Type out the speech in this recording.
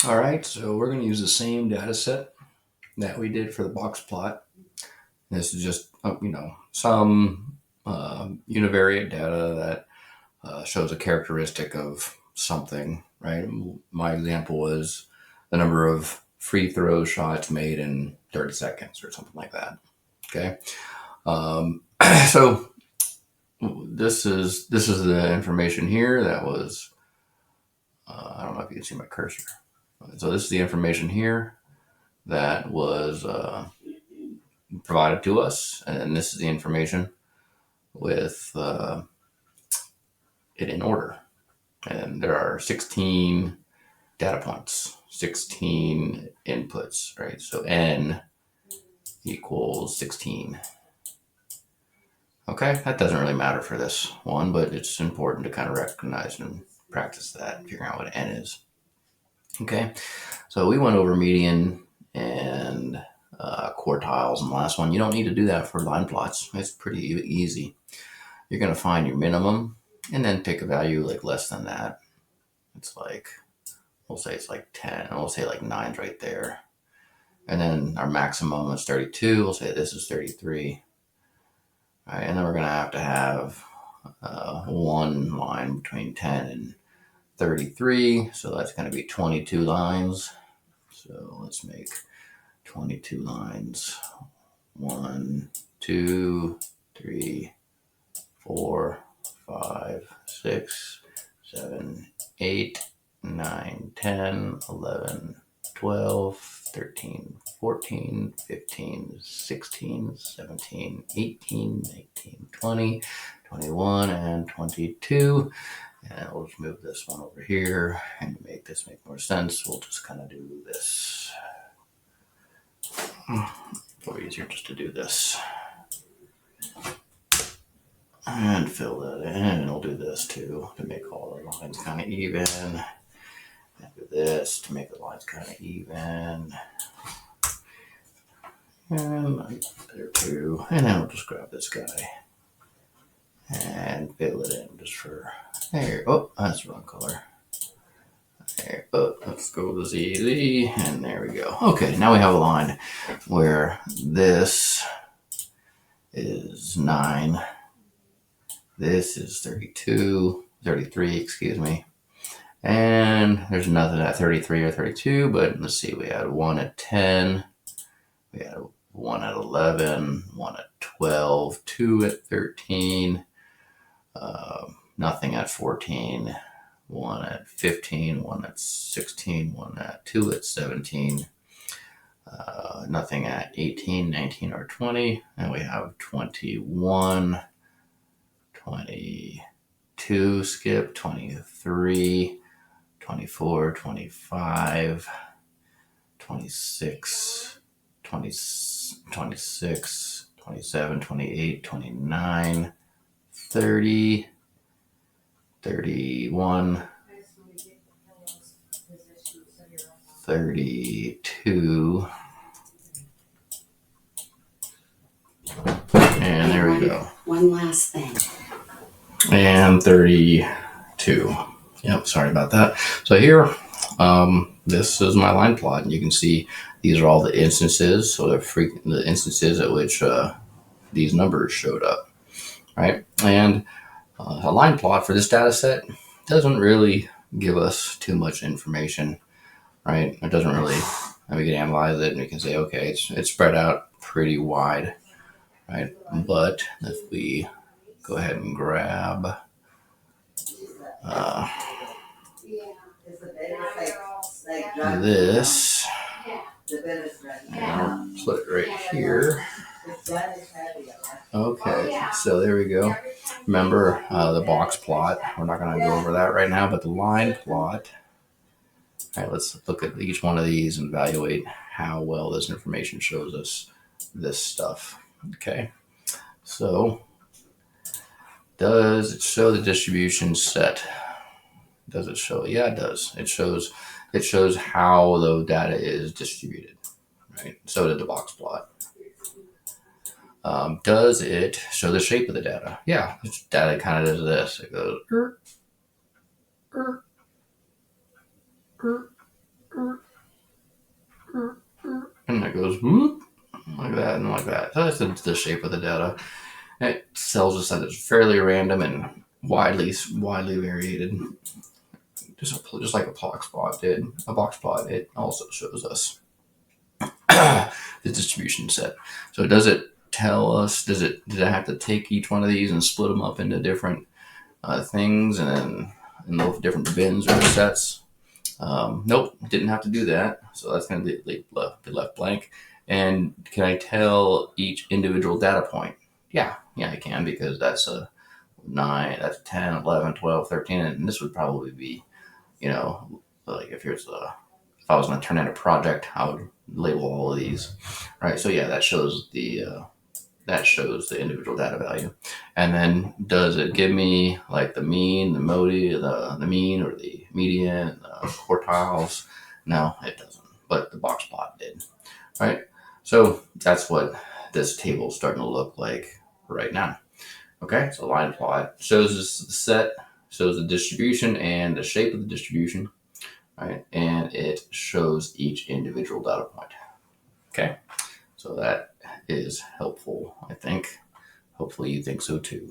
All right, so we're going to use the same data set that we did for the box plot. This is just, some univariate data that shows a characteristic of something, right? My example was the number of free throw shots made in 30 seconds or something like that. Okay. Um, so this is the information here that was, I don't know if you can see my cursor. So this is the information here that was provided to us, and this is the information with it in order. And there are 16 data points, 16 inputs, right? So n equals 16. Okay, that doesn't really matter for this one, but it's important to kind of recognize and practice that, figuring out what n is. Okay, so we went over median and quartiles in the last one. You don't need to do that for line plots. It's pretty easy. You're going to find your minimum and then pick a value like less than that. It's like, we'll say it's like 10, and we'll say like 9's right there. And then our maximum is 32. We'll say this is 33. All right, and then we're going to have one line between 10 and 33. So that's going to be 22 lines. So let's make 22 lines. 1, 2, 3, 4, 5, 6, 7, 8, 9, 10, 11, 12, 13, 14, 15, 16, 17, 18, 19, 20, 21, and 22. And we'll just move this one over here, and to make this make more sense, we'll just kind of do this. It's probably easier just to do this. And fill that in, and we'll do this too to make all the lines kind of even. And do this to make the lines kind of even. And there too. And then we'll just grab this guy and fill it in just for there. Oh, that's the wrong color. There. Oh, let's go to ZZ, and there we go. Okay, now we have a line where this is 9. This is 33, excuse me. And there's nothing at 33 or 32, but let's see, we had 1 at 10, we had 1 at 11, 1 at 12, 2 at 13, nothing at 14, 1 at 15, 1 at 16, 1 at 2 at 17, nothing at 18, 19, or 20, and we have 21, 22, skip, 23, 24, 25, 26, 20, 26, 27, 28, 29, 30, 31, 32, and there we go. One last thing. And 32. Yep, sorry about that. So here, this is my line plot, and you can see these are all the instances, so the instances at which these numbers showed up, right? And a line plot for this data set doesn't really give us too much information, right? It doesn't really, and we can analyze it and we can say, okay, it's spread out pretty wide, right? But if we go ahead and grab this, and I'll put it right here. Okay, so there we go. Remember the box plot. We're not going to go over that right now, but the line plot. All right, let's look at each one of these and evaluate how well this information shows us this stuff. Okay, so does it show the distribution set? Does it show? Yeah, it does. It shows how the data is distributed, right? So did the box plot. Does it show the shape of the data? Yeah, this data kind of does this. It goes, whoop, like that and like that. So that's the shape of the data. It tells us that it's fairly random and widely variated, just like a box plot did. A box plot, it also shows us the distribution set. So does it tell us? Did it have to take each one of these and split them up into different things and then in those different bins or sets? Nope, didn't have to do that. So that's going to be left blank. And can I tell each individual data point? Yeah, I can, because that's a 9, that's 10, 11, 12, 13. And this would probably be, like if I was going to turn in a project, I would label all of these, right? So yeah, that shows the individual data value. And then does it give me like the mean, the modi, the mean or the median, the quartiles? No, it doesn't. But the box plot did, right? So that's what this table is starting to look like right now. Okay, so line plot shows us the set, shows the distribution and the shape of the distribution, right? And it shows each individual data point. Okay, so that is helpful, I think. Hopefully you think so too.